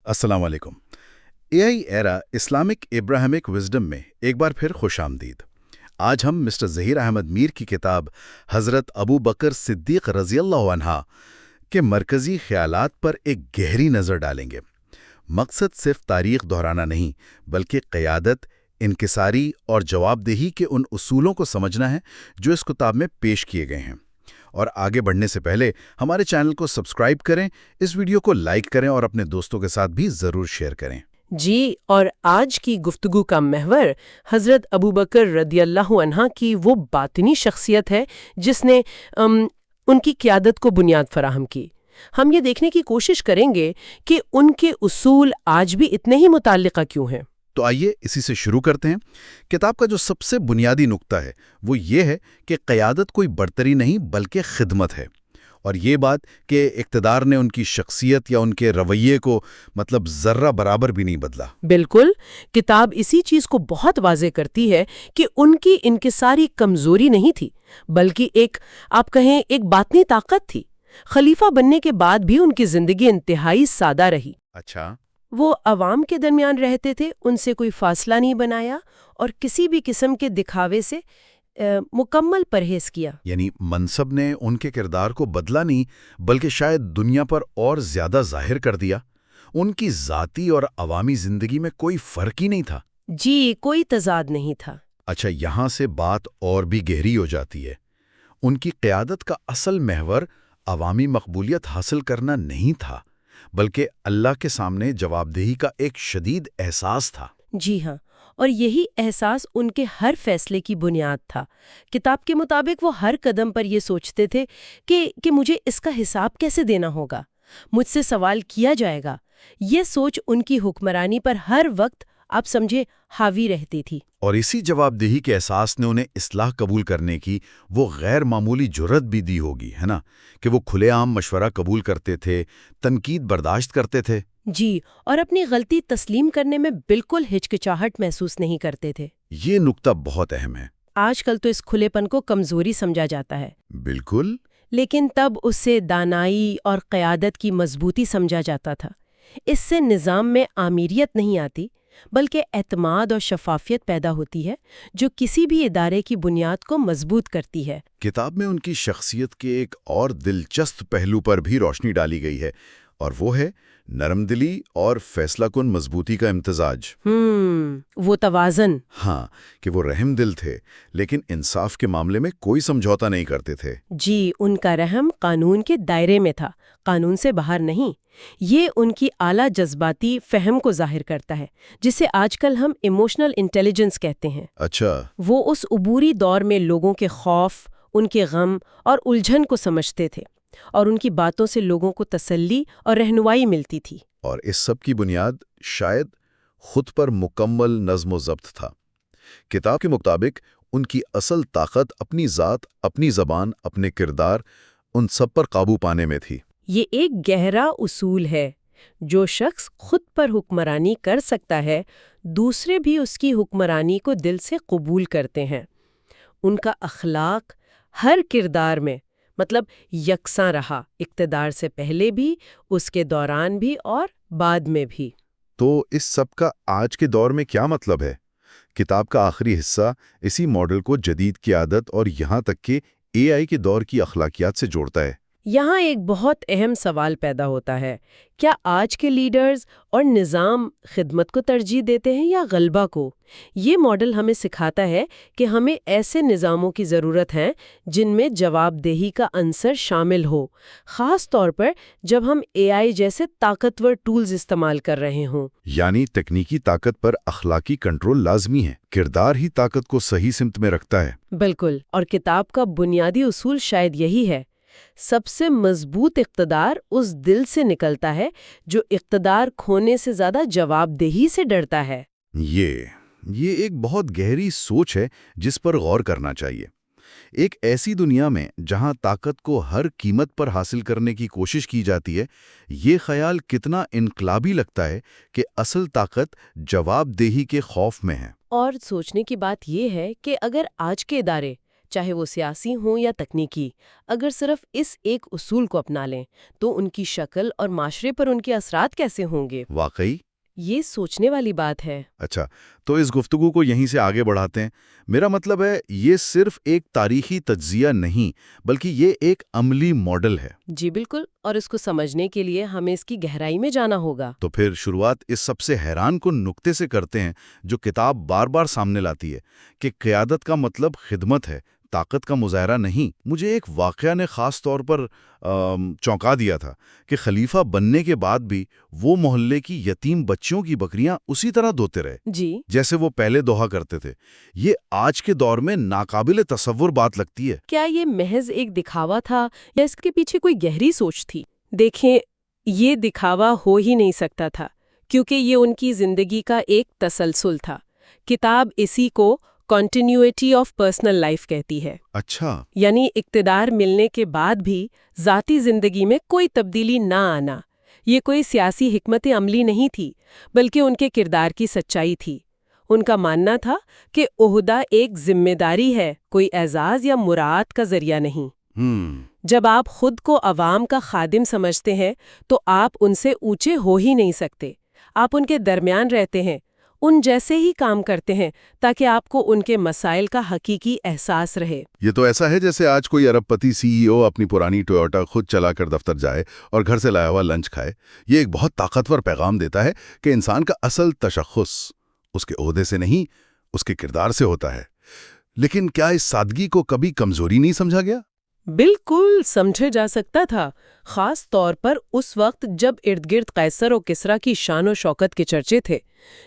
السلام علیکم۔ اے آئی ایرا Islamic Abrahamic wisdom میں ایک بار پھر خوش آمدید۔ آج ہم مسٹر ظہیر احمد میر کی کتاب حضرت ابو بکر صدیق رضی اللہ عنہ کے مرکزی خیالات پر ایک گہری نظر ڈالیں گے۔ مقصد صرف تاریخ دہرانا نہیں، بلکہ قیادت، انکساری اور جواب دہی کے ان اصولوں کو سمجھنا ہے جو اس کتاب میں پیش کیے گئے ہیں۔ اور آگے بڑھنے سے پہلے ہمارے چینل کو سبسکرائب کریں، اس ویڈیو کو لائک کریں اور اپنے دوستوں کے ساتھ بھی ضرور شیئر کریں۔ جی، اور آج کی گفتگو کا محور حضرت ابو بکر رضی اللہ عنہ کی وہ باطنی شخصیت ہے جس نے ان کی قیادت کو بنیاد فراہم کی۔ ہم یہ دیکھنے کی کوشش کریں گے کہ ان کے اصول آج بھی اتنے ہی متعلقہ کیوں ہیں۔ تو آئیے اسی سے شروع کرتے ہیں۔ کتاب کا جو سب سے بنیادی نقطہ ہے وہ یہ ہے کہ قیادت کوئی برتری نہیں بلکہ خدمت ہے، اور یہ بات کہ اقتدار نے ان کی شخصیت یا ان کے رویے کو ذرہ برابر بھی نہیں بدلا۔ بالکل، کتاب اسی چیز کو بہت واضح کرتی ہے کہ ان کی انکساری کمزوری نہیں تھی، بلکہ آپ کہیں ایک باطنی طاقت تھی۔ خلیفہ بننے کے بعد بھی ان کی زندگی انتہائی سادہ رہی۔ اچھا، وہ عوام کے درمیان رہتے تھے، ان سے کوئی فاصلہ نہیں بنایا اور کسی بھی قسم کے دکھاوے سے مکمل پرہیز کیا۔ یعنی منصب نے ان کے کردار کو بدلا نہیں، بلکہ شاید دنیا پر اور زیادہ ظاہر کر دیا۔ ان کی ذاتی اور عوامی زندگی میں کوئی فرق ہی نہیں تھا۔ جی، کوئی تضاد نہیں تھا۔ اچھا، یہاں سے بات اور بھی گہری ہو جاتی ہے۔ ان کی قیادت کا اصل محور عوامی مقبولیت حاصل کرنا نہیں تھا، بلکہ اللہ کے سامنے جواب دہی کا ایک شدید احساس تھا۔ جی ہاں، اور یہی احساس ان کے ہر فیصلے کی بنیاد تھا۔ کتاب کے مطابق وہ ہر قدم پر یہ سوچتے تھے کہ مجھے اس کا حساب کیسے دینا ہوگا، مجھ سے سوال کیا جائے گا۔ یہ سوچ ان کی حکمرانی پر ہر وقت آپ سمجھے حاوی رہتی تھی۔ اور اسی جواب دہی کے احساس نے انہیں اصلاح قبول کرنے کی وہ غیر معمولی جرأت بھی دی ہوگی، ہے نا، کہ وہ کھلے عام مشورہ قبول کرتے تھے، تنقید برداشت کرتے تھے۔ جی، اور اپنی غلطی تسلیم کرنے میں بالکل ہچکچاہٹ محسوس نہیں کرتے تھے۔ یہ نقطہ بہت اہم ہے۔ آج کل تو اس کھلے پن کو کمزوری سمجھا جاتا ہے، بالکل، لیکن تب اس سے دانائی اور قیادت کی مضبوطی سمجھا جاتا تھا۔ اس سے نظام میں آمیریت نہیں آتی، بلکہ اعتماد اور شفافیت پیدا ہوتی ہے جو کسی بھی ادارے کی بنیاد کو مضبوط کرتی ہے۔ کتاب میں ان کی شخصیت کے ایک اور دلچسپ پہلو پر بھی روشنی ڈالی گئی ہے، اور وہ ہے نرم دلی اور فیصلہ کن مضبوطی کا امتزاج۔ وہ توازن۔ ہاں، کہ وہ رحم دل تھے لیکن انصاف کے معاملے میں کوئی سمجھوتا نہیں کرتے تھے۔ جی، ان کا رحم قانون کے دائرے میں تھا، قانون سے باہر نہیں۔ یہ ان کی اعلیٰ جذباتی فہم کو ظاہر کرتا ہے، جسے آج کل ہم ایموشنل انٹیلیجنس کہتے ہیں۔ اچھا، وہ اس عبوری دور میں لوگوں کے خوف، ان کے غم اور الجھن کو سمجھتے تھے، اور ان کی باتوں سے لوگوں کو تسلی اور رہنمائی ملتی تھی۔ اور اس سب کی بنیاد شاید خود پر مکمل نظم و ضبط تھا۔ کتاب کے مطابق ان کی اصل طاقت اپنی ذات، اپنی زبان، اپنے کردار، ان سب پر قابو پانے میں تھی۔ یہ ایک گہرا اصول ہے۔ جو شخص خود پر حکمرانی کر سکتا ہے، دوسرے بھی اس کی حکمرانی کو دل سے قبول کرتے ہیں۔ ان کا اخلاق ہر کردار میں یکساں رہا، اقتدار سے پہلے بھی، اس کے دوران بھی اور بعد میں بھی۔ تو اس سب کا آج کے دور میں کیا مطلب ہے؟ کتاب کا آخری حصہ اسی ماڈل کو جدید قیادت اور یہاں تک کہ اے آئی کے دور کی اخلاقیات سے جوڑتا ہے۔ یہاں ایک بہت اہم سوال پیدا ہوتا ہے، کیا آج کے لیڈرز اور نظام خدمت کو ترجیح دیتے ہیں یا غلبہ کو؟ یہ ماڈل ہمیں سکھاتا ہے کہ ہمیں ایسے نظاموں کی ضرورت ہے جن میں جواب دہی کا عنصر شامل ہو، خاص طور پر جب ہم اے آئی جیسے طاقتور ٹولز استعمال کر رہے ہوں۔ یعنی تکنیکی طاقت پر اخلاقی کنٹرول لازمی ہے، کردار ہی طاقت کو صحیح سمت میں رکھتا ہے۔ بالکل، اور کتاب کا بنیادی اصول شاید یہی ہے۔ سب سے مضبوط اقتدار اس دل سے نکلتا ہے جو اقتدار کھونے سے زیادہ جواب دہی سے ڈرتا ہے۔ یہ ایک بہت گہری سوچ ہے جس پر غور کرنا چاہیے۔ ایک ایسی دنیا میں جہاں طاقت کو ہر قیمت پر حاصل کرنے کی کوشش کی جاتی ہے، یہ خیال کتنا انقلابی لگتا ہے کہ اصل طاقت جواب دہی کے خوف میں ہے۔ اور سوچنے کی بات یہ ہے کہ اگر آج کے ادارے چاہے وہ سیاسی ہوں یا تکنیکی، اگر صرف اس ایک اصول کو اپنا لیں تو ان کی شکل اور معاشرے پر ان کے اثرات کیسے ہوں گے؟ واقعی؟ یہ سوچنے والی بات ہے۔ اچھا، تو اس گفتگو کو یہیں سے آگے بڑھاتے ہیں۔ میرا مطلب ہے یہ صرف ایک تاریخی تجزیہ نہیں بلکہ یہ ایک عملی ماڈل ہے۔ جی بالکل، اور اس کو سمجھنے کے لیے ہمیں اس کی گہرائی میں جانا ہوگا۔ تو پھر شروعات اس سب سے حیران کن نکتے سے کرتے ہیں جو کتاب بار بار سامنے لاتی ہے کہ قیادت کا مطلب خدمت ہے، طاقت کا مظاہرہ نہیں۔ مجھے ایک واقعہ نے خاص طور پر چونکا دیا تھا کہ خلیفہ بننے کے بعد بھی وہ محلے کی یتیم بچیوں کی بکریاں اسی طرح دھوتے رہے جی، جیسے وہ پہلے دوہا کرتے تھے۔ یہ آج کے دور میں ناقابل تصور بات لگتی ہے۔ کیا یہ محض ایک دکھاوا تھا یا اس کے پیچھے کوئی گہری سوچ تھی؟ دیکھیں، یہ دکھاوا ہو ہی نہیں سکتا تھا کیونکہ یہ ان کی زندگی کا ایک تسلسل تھا۔ کتاب اسی کو کنٹینیوٹی آف پرسنل لائف کہتی ہے۔ اچھا، یعنی اقتدار ملنے کے بعد بھی ذاتی زندگی میں کوئی تبدیلی نہ آنا۔ یہ کوئی سیاسی حکمت عملی نہیں تھی بلکہ ان کے کردار کی سچائی تھی۔ ان کا ماننا تھا کہ عہدہ ایک ذمہ داری ہے، کوئی اعزاز یا مراعات کا ذریعہ نہیں۔ جب آپ خود کو عوام کا خادم سمجھتے ہیں تو آپ ان سے اونچے ہو ہی نہیں سکتے۔ آپ ان کے درمیان رہتے ہیں، ان جیسے ہی کام کرتے ہیں تاکہ آپ کو ان کے مسائل کا حقیقی احساس رہے۔ یہ تو ایسا ہے جیسے آج کوئی ارب پتی CEO اپنی پرانی ٹویوٹا خود چلا کر دفتر جائے اور گھر سے لایا ہوا لنچ کھائے۔ یہ ایک بہت طاقتور پیغام دیتا ہے کہ انسان کا اصل تشخص اس کے عہدے سے نہیں، اس کے کردار سے ہوتا ہے۔ لیکن کیا اس سادگی کو کبھی کمزوری نہیں سمجھا گیا؟ بالکل سمجھے جا سکتا تھا، خاص طور پر اس وقت جب ارد گرد قیصر و کسریٰ کی شان و شوکت کے چرچے تھے۔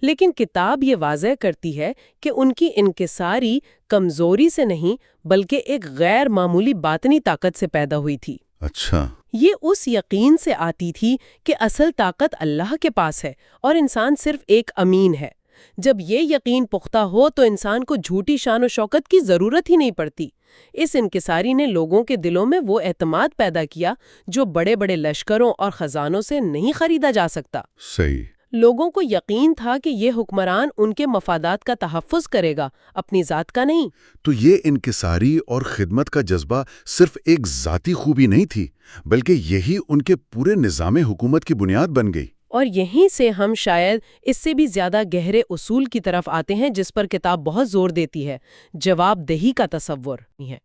لیکن کتاب یہ واضح کرتی ہے کہ ان کی انکساری کمزوری سے نہیں بلکہ ایک غیر معمولی باطنی طاقت سے پیدا ہوئی تھی۔ اچھا، یہ اس یقین سے آتی تھی کہ اصل طاقت اللہ کے پاس ہے اور انسان صرف ایک امین ہے۔ جب یہ یقین پختہ ہو تو انسان کو جھوٹی شان و شوکت کی ضرورت ہی نہیں پڑتی۔ اس انکساری نے لوگوں کے دلوں میں وہ اعتماد پیدا کیا جو بڑے بڑے لشکروں اور خزانوں سے نہیں خریدا جا سکتا۔ صحیح۔ لوگوں کو یقین تھا کہ یہ حکمران ان کے مفادات کا تحفظ کرے گا، اپنی ذات کا نہیں۔ تو یہ انکساری اور خدمت کا جذبہ صرف ایک ذاتی خوبی نہیں تھی بلکہ یہی ان کے پورے نظام حکومت کی بنیاد بن گئی۔ اور یہیں سے ہم شاید اس سے بھی زیادہ گہرے اصول کی طرف آتے ہیں جس پر کتاب بہت زور دیتی ہے، جواب دہی کا تصور ہے۔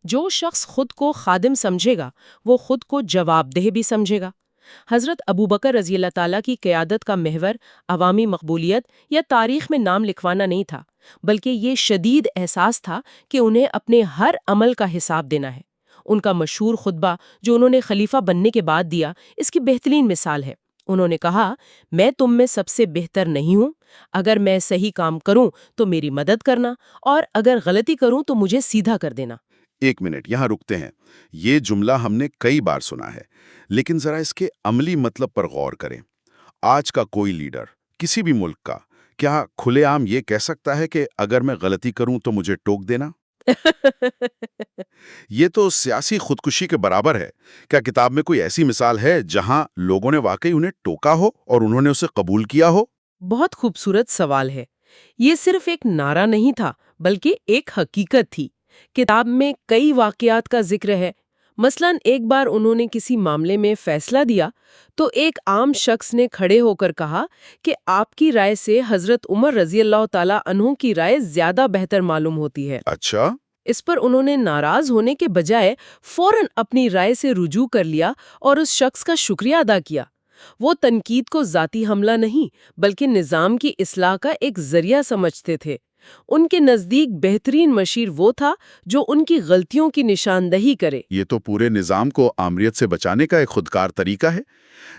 جو شخص خود کو خادم سمجھے گا وہ خود کو جواب دہ بھی سمجھے گا۔ حضرت ابوبکر رضی اللہ تعالیٰ کی قیادت کا محور عوامی مقبولیت یا تاریخ میں نام لکھوانا نہیں تھا بلکہ یہ شدید احساس تھا کہ انہیں اپنے ہر عمل کا حساب دینا ہے۔ ان کا مشہور خطبہ جو انہوں نے خلیفہ بننے کے بعد دیا اس کی بہترین مثال ہے۔ انہوں نے کہا، میں تم میں سب سے بہتر نہیں ہوں، اگر میں صحیح کام کروں تو میری مدد کرنا اور اگر غلطی کروں تو مجھے سیدھا کر دینا۔ ایک منٹ یہاں رکتے ہیں۔ یہ جملہ ہم نے کئی بار سنا ہے لیکن ذرا اس کے عملی مطلب پر غور کریں۔ آج کا کوئی لیڈر کسی بھی ملک کا کیا کھلے عام یہ کہہ سکتا ہے کہ اگر میں غلطی کروں تو مجھے ٹوک دینا؟ یہ تو سیاسی خودکشی کے برابر ہے۔ کیا کتاب میں کوئی ایسی مثال ہے جہاں لوگوں نے واقعی انہیں ٹوکا ہو اور انہوں نے اسے قبول کیا ہو؟ بہت خوبصورت سوال ہے۔ یہ صرف ایک نعرہ نہیں تھا بلکہ ایک حقیقت تھی۔ کتاب میں کئی واقعات کا ذکر ہے۔ مثلاً ایک بار انہوں نے کسی معاملے میں فیصلہ دیا تو ایک عام شخص نے کھڑے ہو کر کہا کہ آپ کی رائے سے حضرت عمر رضی اللہ تعالیٰ عنہ کی رائے زیادہ بہتر معلوم ہوتی ہے۔ اچھا، اس پر انہوں نے ناراض ہونے کے بجائے فوراً اپنی رائے سے رجوع کر لیا اور اس شخص کا شکریہ ادا کیا۔ وہ تنقید کو ذاتی حملہ نہیں بلکہ نظام کی اصلاح کا ایک ذریعہ سمجھتے تھے۔ ان کے نزدیک بہترین مشیر وہ تھا جو ان کی غلطیوں کی نشاندہی کرے۔ یہ تو پورے نظام کو آمریت سے بچانے کا ایک خودکار طریقہ ہے۔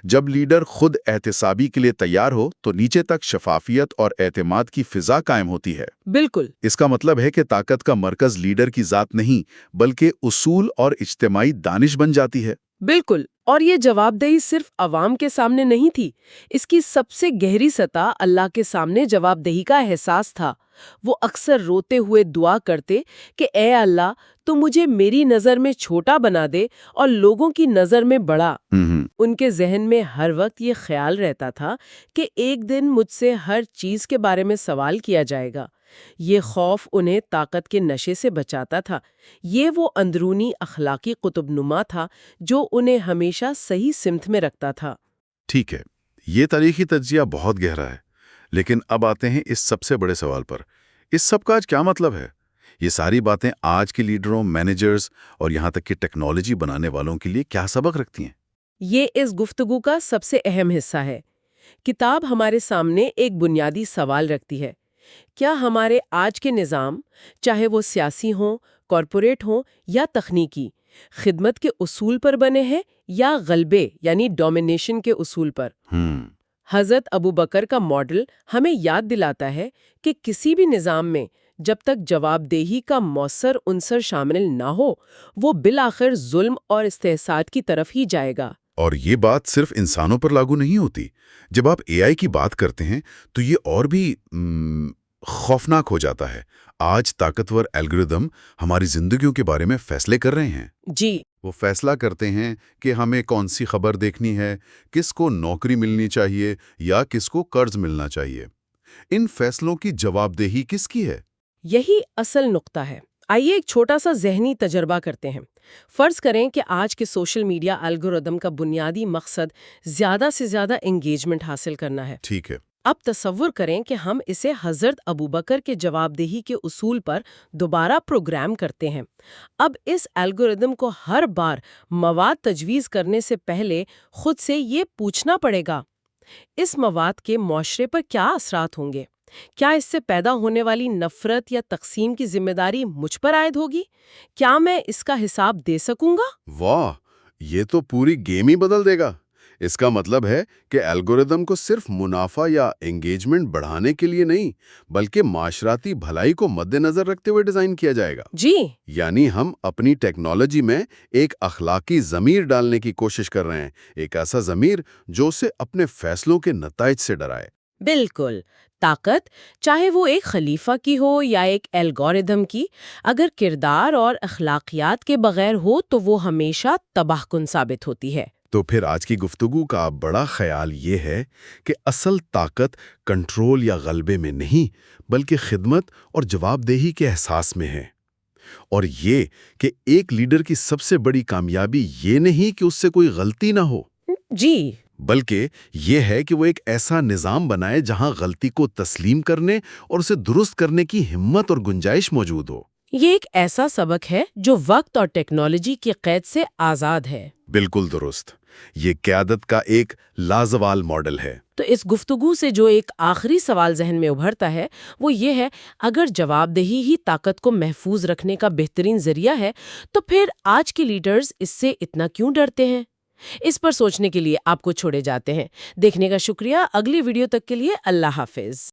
جب لیڈر خود احتسابی کے لیے تیار ہو تو نیچے تک شفافیت اور اعتماد کی فضا قائم ہوتی ہے۔ بالکل۔ اس کا مطلب ہے کہ طاقت کا مرکز لیڈر کی ذات نہیں بلکہ اصول اور اجتماعی دانش بن جاتی ہے۔ بالکل، اور یہ جواب دہی صرف عوام کے سامنے نہیں تھی، اس کی سب سے گہری سطح اللہ کے سامنے جواب دہی کا احساس تھا۔ وہ اکثر روتے ہوئے دعا کرتے کہ اے اللہ تو مجھے میری نظر میں چھوٹا بنا دے اور لوگوں کی نظر میں بڑا۔ ان کے ذہن میں ہر وقت یہ خیال رہتا تھا کہ ایک دن مجھ سے ہر چیز کے بارے میں سوال کیا جائے گا، یہ خوف انہیں طاقت کے نشے سے بچاتا تھا. یہ وہ اندرونی اخلاقی قطب نما تھا جو انہیں ہمیشہ صحیح سمت میں رکھتا تھا. ٹھیک ہے، یہ تاریخی تجزیہ بہت گہرا ہے، لیکن اب آتے ہیں اس سب سے بڑے سوال پر. اس سب کا آج کیا مطلب ہے؟ یہ ساری باتیں آج کے لیڈروں، مینیجرز اور یہاں تک کہ ٹیکنالوجی بنانے والوں کے لیے کیا سبق رکھتی ہیں؟ یہ اس گفتگو کا سب سے اہم حصہ ہے. کتاب ہمارے سامنے ایک بنیادی سوال رکھتی ہے. کیا ہمارے آج کے نظام، چاہے وہ سیاسی ہوں، کارپوریٹ ہوں یا تکنیکی، خدمت کے اصول پر بنے ہیں یا غلبے یعنی ڈومینیشن کے اصول پر؟ حضرت ابوبکر کا ماڈل ہمیں یاد دلاتا ہے کہ کسی بھی نظام میں جب تک جواب دہی کا مؤثر عنصر شامل نہ ہو، وہ بالآخر ظلم اور استحصال کی طرف ہی جائے گا. اور یہ بات صرف انسانوں پر لاگو نہیں ہوتی. جب آپ اے آئی کی بات کرتے ہیں تو یہ اور بھی خوفناک ہو جاتا ہے. آج طاقتور الگوریدم ہماری زندگیوں کے بارے میں فیصلے کر رہے ہیں. جی، وہ فیصلہ کرتے ہیں کہ ہمیں کون سی خبر دیکھنی ہے، کس کو نوکری ملنی چاہیے یا کس کو قرض ملنا چاہیے. ان فیصلوں کی جواب دہی کس کی ہے؟ یہی اصل نقطہ ہے. آئیے ایک چھوٹا سا ذہنی تجربہ کرتے ہیں. فرض کریں کہ آج کے سوشل میڈیا الگوریدم کا بنیادی مقصد زیادہ سے زیادہ انگیجمنٹ حاصل کرنا ہے. ٹھیک ہے. اب تصور کریں کہ ہم اسے حضرت ابوبکر کے جواب دہی کے اصول پر دوبارہ پروگرام کرتے ہیں. اب اس الگوریدم کو ہر بار مواد تجویز کرنے سے پہلے خود سے یہ پوچھنا پڑے گا، اس مواد کے معاشرے پر کیا اثرات ہوں گے؟ کیا اس سے پیدا ہونے والی نفرت یا تقسیم کی ذمہ داری مجھ پر عائد ہوگی؟ کیا میں اس کا حساب دے سکوں گا؟ واہ، یہ تو پوری گیم ہی بدل دے گا. اس کا مطلب ہے کہ الگوریدم کو صرف منافع یا انگیجمنٹ بڑھانے کے لیے نہیں، بلکہ معاشرتی بھلائی کو مد نظر رکھتے ہوئے ڈیزائن کیا جائے گا. جی، یعنی ہم اپنی ٹیکنالوجی میں ایک اخلاقی ضمیر ڈالنے کی کوشش کر رہے ہیں، ایک ایسا ضمیر جو اسے اپنے فیصلوں کے نتائج سے ڈرائے. بالکل. طاقت، چاہے وہ ایک خلیفہ کی ہو یا ایک الگوریدم کی، اگر کردار اور اخلاقیات کے بغیر ہو تو وہ ہمیشہ تباہ کن ثابت ہوتی ہے. تو پھر آج کی گفتگو کا بڑا خیال یہ ہے کہ اصل طاقت کنٹرول یا غلبے میں نہیں، بلکہ خدمت اور جواب دہی کے احساس میں ہے. اور یہ کہ ایک لیڈر کی سب سے بڑی کامیابی یہ نہیں کہ اس سے کوئی غلطی نہ ہو، جی، بلکہ یہ ہے کہ وہ ایک ایسا نظام بنائے جہاں غلطی کو تسلیم کرنے اور اسے درست کرنے کی ہمت اور گنجائش موجود ہو. یہ ایک ایسا سبق ہے جو وقت اور ٹیکنالوجی کی قید سے آزاد ہے. بالکل درست. یہ قیادت کا ایک لازوال ماڈل ہے. تو اس گفتگو سے جو ایک آخری سوال ذہن میں ابھرتا ہے وہ یہ ہے، اگر جواب دہی ہی طاقت کو محفوظ رکھنے کا بہترین ذریعہ ہے تو پھر آج کے لیڈرز اس سے اتنا کیوں ڈرتے ہیں؟ اس پر سوچنے کے لیے آپ کو چھوڑے جاتے ہیں. دیکھنے کا شکریہ. اگلی ویڈیو تک کے لیے اللہ حافظ.